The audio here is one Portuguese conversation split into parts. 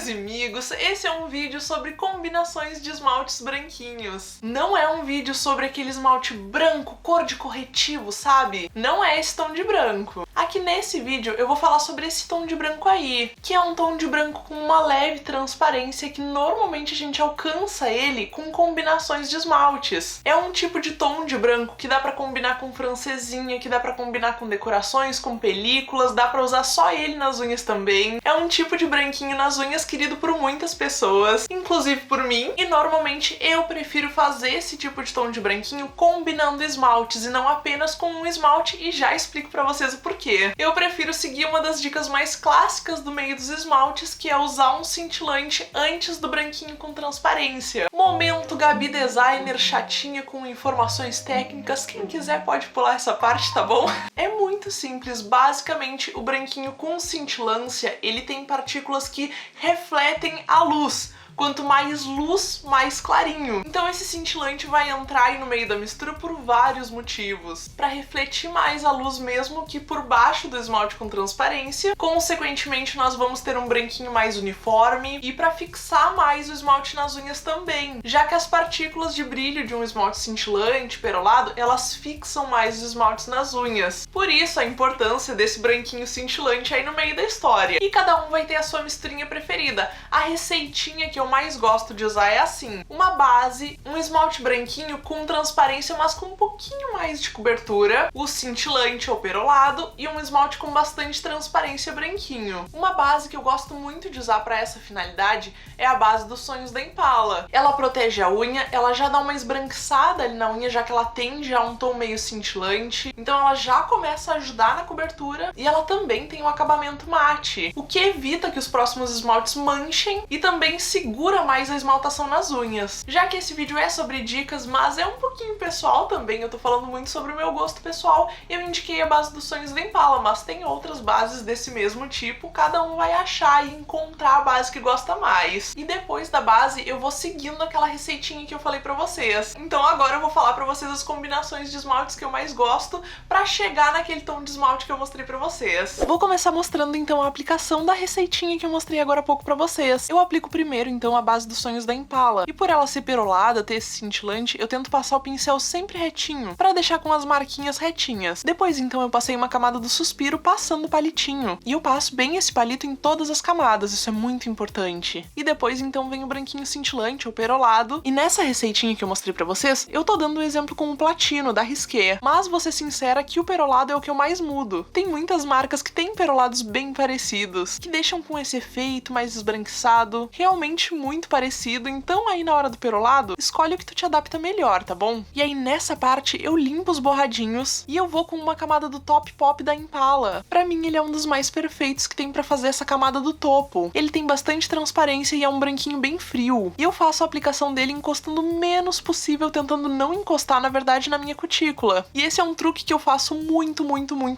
amigas e amigos, esse é um vídeo sobre combinações de esmaltes branquinhos. Não é um vídeo sobre aquele esmalte branco, cor de corretivo, sabe? Não é esse tom de branco. Aqui nesse vídeo eu vou falar sobre esse tom de branco aí, que é um tom de branco com uma leve transparência que normalmente a gente alcança ele com combinações de esmaltes. É um tipo de tom de branco que dá pra combinar com francesinha, que dá pra combinar com decorações, com películas, dá pra usar só ele nas unhas também. É um tipo de branquinho nas unhas querido por muitas pessoas, inclusive por mim, e normalmente eu prefiro fazer esse tipo de tom de branquinho combinando esmaltes e não apenas com um esmalte, e já explico pra vocês o porquê. Eu prefiro seguir uma das dicas mais clássicas do meio dos esmaltes, que é usar um cintilante antes do branquinho com transparência. Momento Gabi Designer chatinha com informações técnicas, quem quiser pode pular essa parte, tá bom? É muito simples, basicamente o branquinho com cintilância, ele tem partículas que refletem a luz. Quanto mais luz, mais clarinho. Então esse cintilante vai entrar aí no meio da mistura por vários motivos. Para refletir mais a luz mesmo que por baixo do esmalte com transparência. Consequentemente, nós vamos ter um branquinho mais uniforme. E para fixar mais o esmalte nas unhas também. Já que as partículas de brilho de um esmalte cintilante, perolado, elas fixam mais os esmaltes nas unhas. Por isso a importância desse branquinho cintilante aí no meio da história. E cada um vai ter a sua misturinha preferida. A receitinha que eu mais gosto de usar é assim: uma base, um esmalte branquinho com transparência, mas com um pouquinho mais de cobertura, o cintilante ou perolado e um esmalte com bastante transparência branquinho. Uma base que eu gosto muito de usar para essa finalidade é a base dos Sonhos da Impala. Ela protege a unha, ela já dá uma esbranquiçada ali na unha, já que ela tem já um tom meio cintilante, então ela já começa a ajudar na cobertura e ela também tem um acabamento mate, o que evita que os próximos esmaltes manchem e também segura mais a esmaltação nas unhas. Já que esse vídeo é sobre dicas, mas é um pouquinho pessoal também, eu tô falando muito sobre o meu gosto pessoal, eu indiquei a base dos Sonhos da Impala, mas tem outras bases desse mesmo tipo, cada um vai achar e encontrar a base que gosta mais. E depois da base eu vou seguindo aquela receitinha que eu falei pra vocês. Então agora eu vou falar pra vocês as combinações de esmaltes que eu mais gosto pra chegar naquele tom de esmalte que eu mostrei pra vocês. Vou começar mostrando então a aplicação da receitinha que eu mostrei agora há pouco pra vocês. Eu aplico primeiro então a base dos Sonhos da Impala. E por ela ser perolada, ter esse cintilante, eu tento passar o pincel sempre retinho, pra deixar com as marquinhas retinhas. Depois então eu passei uma camada do Suspiro passando o palitinho. E eu passo bem esse palito em todas as camadas, isso é muito importante. E depois então vem o branquinho cintilante, ou perolado. E nessa receitinha que eu mostrei pra vocês, eu tô dando um exemplo com o platino, da Risqué. Mas vou ser sincera que o perolado é o que eu mais mudo. Tem muitas marcas que têm perolados bem parecidos, que deixam com esse efeito mais esbranquiçado, realmente muito parecido, então aí na hora do perolado, escolhe o que tu te adapta melhor, tá bom? E aí nessa parte eu limpo os borradinhos e eu vou com uma camada do Top Pop da Impala. Pra mim ele é um dos mais perfeitos que tem pra fazer essa camada do topo. Ele tem bastante transparência e é um branquinho bem frio. E eu faço a aplicação dele encostando o menos possível, tentando não encostar, na verdade, na minha cutícula. E esse é um truque que eu faço muito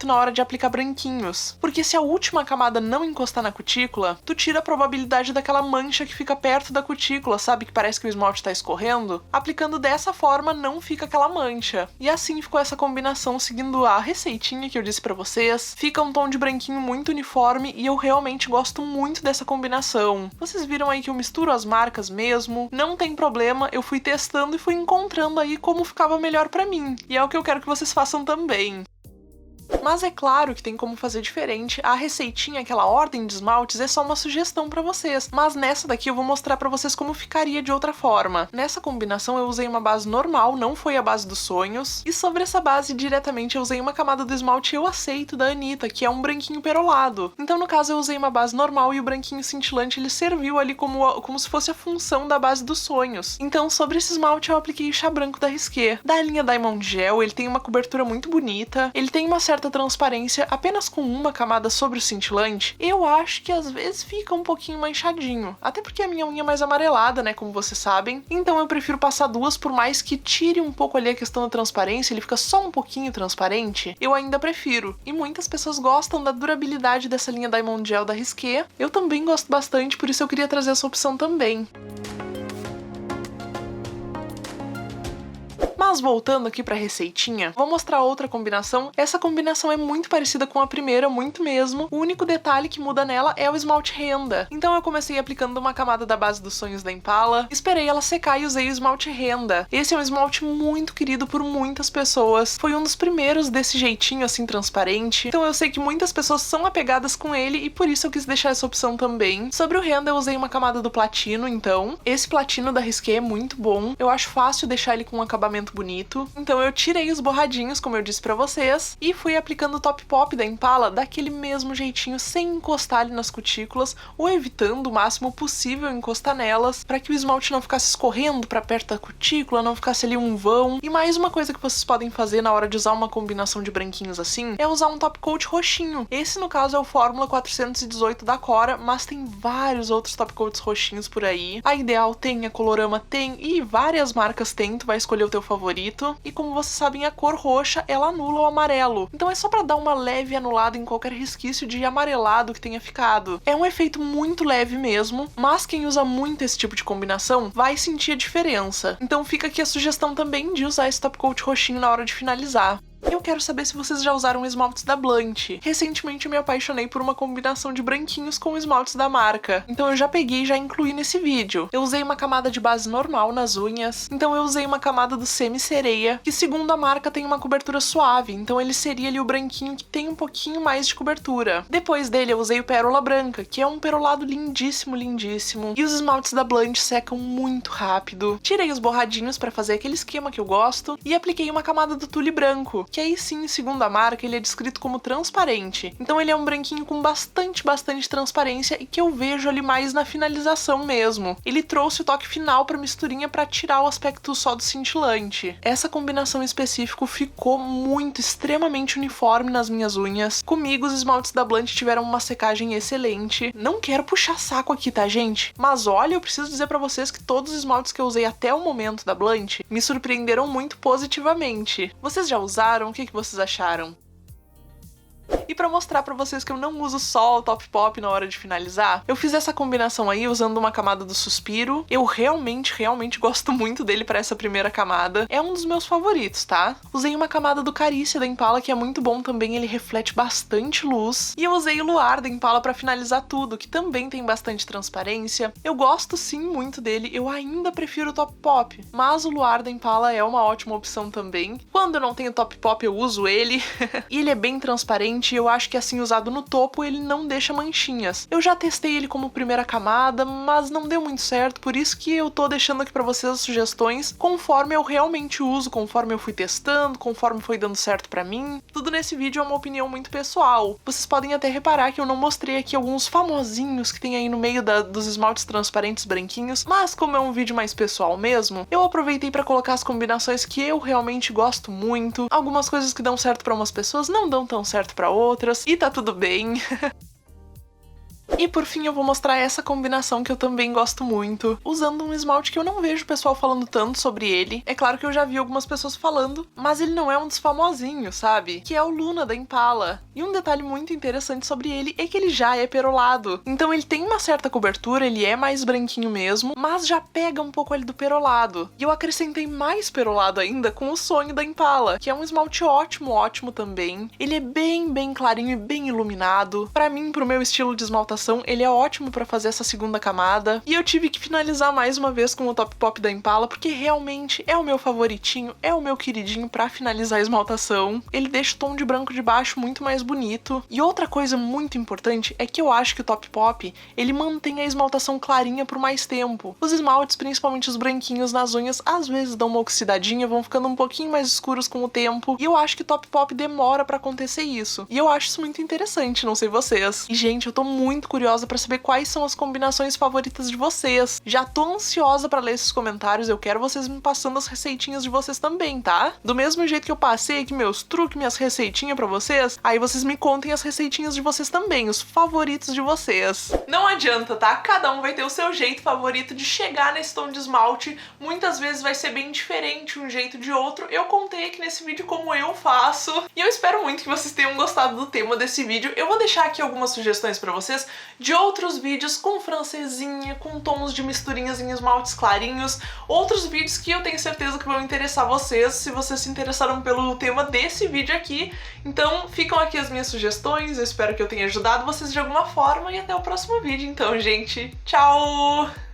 na hora de aplicar branquinhos. Porque se a última camada não encostar na cutícula, tu tira a probabilidade daquela mancha que fica perto da cutícula, sabe, que parece que o esmalte tá escorrendo? Aplicando dessa forma não fica aquela mancha. E assim ficou essa combinação seguindo a receitinha que eu disse pra vocês. Fica um tom de branquinho muito uniforme e eu realmente gosto muito dessa combinação. Vocês viram aí que eu misturo as marcas mesmo, não tem problema, eu fui testando e fui encontrando aí como ficava melhor pra mim. E é o que eu quero que vocês façam também. Mas é claro que tem como fazer diferente, a receitinha, aquela ordem de esmaltes, é só uma sugestão pra vocês, mas nessa daqui eu vou mostrar pra vocês como ficaria de outra forma. Nessa combinação eu usei uma base normal, não foi a base dos Sonhos, e sobre essa base diretamente eu usei uma camada do esmalte Eu Aceito da Anitta, que é um branquinho perolado. Então no caso eu usei uma base normal e o branquinho cintilante ele serviu ali como se fosse a função da base dos Sonhos. Então sobre esse esmalte eu apliquei o Chá Branco da Risqué. Da linha Diamond Gel, ele tem uma cobertura muito bonita, ele tem uma certa transparência apenas com uma camada sobre o cintilante. Eu acho que às vezes fica um pouquinho manchadinho, até porque a minha unha é mais amarelada, né, como vocês sabem, então eu prefiro passar duas, por mais que tire um pouco ali a questão da transparência, ele fica só um pouquinho transparente, eu ainda prefiro. E muitas pessoas gostam da durabilidade dessa linha Diamond Gel da Risqué, eu também gosto bastante, por isso eu queria trazer essa opção também. Mas voltando aqui pra receitinha, vou mostrar outra combinação. Essa combinação é muito parecida com a primeira, muito mesmo. O único detalhe que muda nela é o esmalte renda. Então eu comecei aplicando uma camada da base dos sonhos da Impala, esperei ela secar e usei o esmalte renda. Esse é um esmalte muito querido por muitas pessoas. Foi um dos primeiros desse jeitinho assim transparente. Então eu sei que muitas pessoas são apegadas com ele e por isso eu quis deixar essa opção também. Sobre o renda eu usei uma camada do platino, então. Esse platino da Risqué é muito bom. Eu acho fácil deixar ele com um acabamento bonito. Então eu tirei os borradinhos, como eu disse pra vocês, e fui aplicando o Top Pop da Impala daquele mesmo jeitinho, sem encostar ali nas cutículas, ou evitando o máximo possível encostar nelas, para que o esmalte não ficasse escorrendo pra perto da cutícula, não ficasse ali um vão. E mais uma coisa que vocês podem fazer na hora de usar uma combinação de branquinhos assim, é usar um top coat roxinho. Esse, no caso, é o Fórmula 418 da Cora, mas tem vários outros top coats roxinhos por aí. A Ideal tem, a Colorama tem, e várias marcas tem, tu vai escolher o teu favorito. E como vocês sabem, a cor roxa, ela anula o amarelo. Então é só pra dar uma leve anulada em qualquer resquício de amarelado que tenha ficado. É um efeito muito leve mesmo, mas quem usa muito esse tipo de combinação vai sentir a diferença. Então fica aqui a sugestão também de usar esse top coat roxinho na hora de finalizar. Eu quero saber se vocês já usaram esmaltes da Blunt. Recentemente eu me apaixonei por uma combinação de branquinhos com esmaltes da marca. Então eu já peguei e já incluí nesse vídeo. Eu usei uma camada de base normal nas unhas. Então eu usei uma camada do semi-sereia, que segundo a marca tem uma cobertura suave. Então ele seria ali o branquinho que tem um pouquinho mais de cobertura. Depois dele eu usei o Pérola Branca, que é um perolado lindíssimo, lindíssimo. E os esmaltes da Blunt secam muito rápido. Tirei os borradinhos pra fazer aquele esquema que eu gosto e apliquei uma camada do tule branco, que aí sim, segundo a marca, ele é descrito como transparente. Então ele é um branquinho com bastante transparência e que eu vejo ali mais na finalização mesmo. Ele trouxe o toque final pra misturinha pra tirar o aspecto só do cintilante. Essa combinação em específico ficou muito, extremamente uniforme nas minhas unhas. Comigo, os esmaltes da Blunt tiveram uma secagem excelente. Não quero puxar saco aqui, tá, gente? Mas olha, eu preciso dizer pra vocês que todos os esmaltes que eu usei até o momento da Blunt me surpreenderam muito positivamente. Vocês já usaram? O que vocês acharam? E pra mostrar pra vocês que eu não uso só o Top Pop na hora de finalizar, eu fiz essa combinação aí usando uma camada do Suspiro. Eu realmente gosto muito dele pra essa primeira camada. É um dos meus favoritos, tá? Usei uma camada do Carícia da Impala, que é muito bom também, ele reflete bastante luz. E eu usei o Luar da Impala pra finalizar tudo, que também tem bastante transparência. Eu gosto sim muito dele, eu ainda prefiro o Top Pop, mas o Luar da Impala é uma ótima opção também. Quando eu não tenho Top Pop, eu uso ele. E ele é bem transparente. Eu acho que assim, usado no topo, ele não deixa manchinhas. Eu já testei ele como primeira camada, mas não deu muito certo, por isso que eu tô deixando aqui pra vocês as sugestões conforme eu realmente uso, conforme eu fui testando, conforme foi dando certo pra mim. Tudo nesse vídeo é uma opinião muito pessoal. Vocês podem até reparar que eu não mostrei aqui alguns famosinhos que tem aí no meio dos esmaltes transparentes branquinhos, mas como é um vídeo mais pessoal mesmo, eu aproveitei pra colocar as combinações que eu realmente gosto muito. Algumas coisas que dão certo pra umas pessoas não dão tão certo pra outras, e tá tudo bem. E por fim eu vou mostrar essa combinação que eu também gosto muito, usando um esmalte que eu não vejo o pessoal falando tanto sobre ele. É claro que eu já vi algumas pessoas falando, mas ele não é um dos famosinhos, sabe? Que é o Luna da Impala. E um detalhe muito interessante sobre ele é que ele já é perolado. Então ele tem uma certa cobertura, ele é mais branquinho mesmo, mas já pega um pouco ali do perolado. E eu acrescentei mais perolado ainda com o Sonho da Impala, que é um esmalte ótimo também. Ele é bem clarinho e bem iluminado. Pra mim, pro meu estilo de esmaltação, ele é ótimo pra fazer essa segunda camada. E eu tive que finalizar mais uma vez com o Top Pop da Impala, porque realmente é o meu favoritinho, é o meu queridinho pra finalizar a esmaltação. Ele deixa o tom de branco de baixo muito mais bonito. E outra coisa muito importante é que eu acho que o Top Pop, ele mantém a esmaltação clarinha por mais tempo. Os esmaltes, principalmente os branquinhos nas unhas, às vezes dão uma oxidadinha, vão ficando um pouquinho mais escuros com o tempo. E eu acho que o Top Pop demora pra acontecer isso. E eu acho isso muito interessante, não sei vocês. E gente, eu tô muito curiosa pra saber quais são as combinações favoritas de vocês. Já tô ansiosa pra ler esses comentários, eu quero vocês me passando as receitinhas de vocês também, tá? Do mesmo jeito que eu passei aqui meus truques, minhas receitinhas pra vocês, aí vocês me contem as receitinhas de vocês também, os favoritos de vocês. Não adianta, tá? Cada um vai ter o seu jeito favorito de chegar nesse tom de esmalte, muitas vezes vai ser bem diferente um jeito de outro. Eu contei aqui nesse vídeo como eu faço, e eu espero muito que vocês tenham gostado do tema desse vídeo. Eu vou deixar aqui algumas sugestões pra vocês de outros vídeos com francesinha, com tons de misturinhas em esmaltes clarinhos, outros vídeos que eu tenho certeza que vão interessar vocês, se vocês se interessaram pelo tema desse vídeo aqui. Então ficam aqui as minhas sugestões, eu espero que eu tenha ajudado vocês de alguma forma e até o próximo vídeo. Então, gente, tchau!